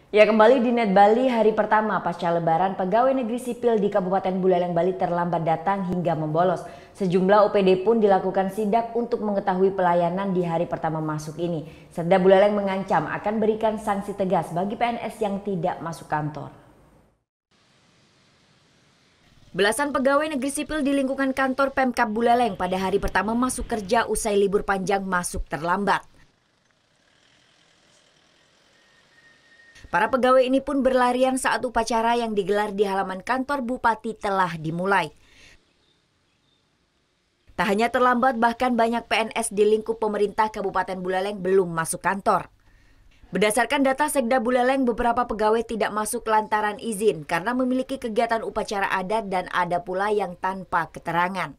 Ya, kembali di Net Bali, hari pertama pasca Lebaran, pegawai negeri sipil di Kabupaten Buleleng, Bali terlambat datang hingga membolos. Sejumlah OPD pun dilakukan sidak untuk mengetahui pelayanan di hari pertama masuk ini. Sekda Buleleng mengancam akan berikan sanksi tegas bagi PNS yang tidak masuk kantor. Belasan pegawai negeri sipil di lingkungan kantor Pemkab Buleleng pada hari pertama masuk kerja usai libur panjang masuk terlambat. Para pegawai ini pun berlarian saat upacara yang digelar di halaman kantor Bupati telah dimulai. Tak hanya terlambat, bahkan banyak PNS di lingkup pemerintah Kabupaten Buleleng belum masuk kantor. Berdasarkan data Sekda Buleleng, beberapa pegawai tidak masuk lantaran izin karena memiliki kegiatan upacara adat dan ada pula yang tanpa keterangan.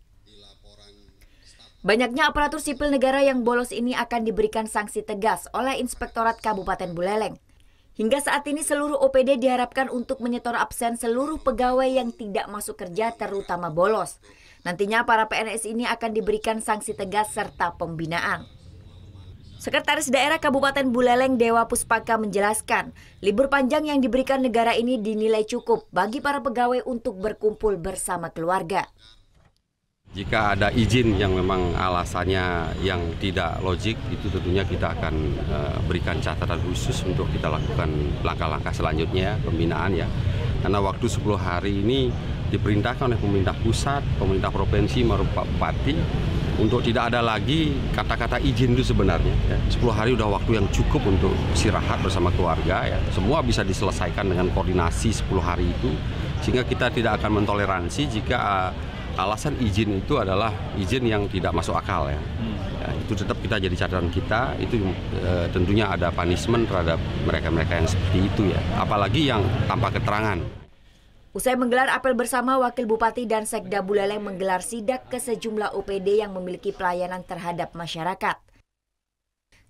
Banyaknya aparatur sipil negara yang bolos ini akan diberikan sanksi tegas oleh Inspektorat Kabupaten Buleleng. Hingga saat ini seluruh OPD diharapkan untuk menyetor absen seluruh pegawai yang tidak masuk kerja terutama bolos. Nantinya para PNS ini akan diberikan sanksi tegas serta pembinaan. Sekretaris Daerah Kabupaten Buleleng Dewa Puspaka menjelaskan, libur panjang yang diberikan negara ini dinilai cukup bagi para pegawai untuk berkumpul bersama keluarga. Jika ada izin yang memang alasannya yang tidak logik, itu tentunya kita akan berikan catatan khusus untuk kita lakukan langkah-langkah selanjutnya, pembinaan ya. Karena waktu 10 hari ini diperintahkan oleh pemerintah pusat, pemerintah provinsi maupun Pak Bupati untuk tidak ada lagi kata-kata izin itu sebenarnya. Ya. 10 hari udah waktu yang cukup untuk istirahat bersama keluarga. Ya. Semua bisa diselesaikan dengan koordinasi 10 hari itu, sehingga kita tidak akan mentoleransi jika alasan izin itu adalah izin yang tidak masuk akal ya. Itu tetap kita jadi catatan kita, itu tentunya ada punishment terhadap mereka-mereka yang seperti itu ya, apalagi yang tanpa keterangan. Usai menggelar apel bersama, Wakil Bupati dan Sekda Buleleng menggelar sidak ke sejumlah OPD yang memiliki pelayanan terhadap masyarakat.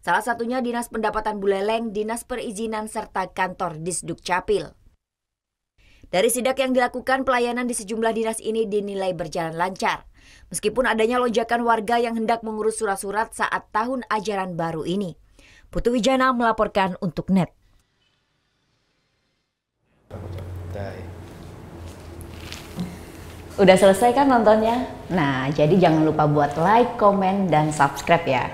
Salah satunya Dinas Pendapatan Buleleng, Dinas Perizinan serta kantor Disduk Capil. Dari sidak yang dilakukan, pelayanan di sejumlah dinas ini dinilai berjalan lancar. Meskipun adanya lonjakan warga yang hendak mengurus surat-surat saat tahun ajaran baru ini. Putu Wijana melaporkan untuk NET. Udah selesai kan nontonnya? Nah, jadi jangan lupa buat like, komen, dan subscribe ya.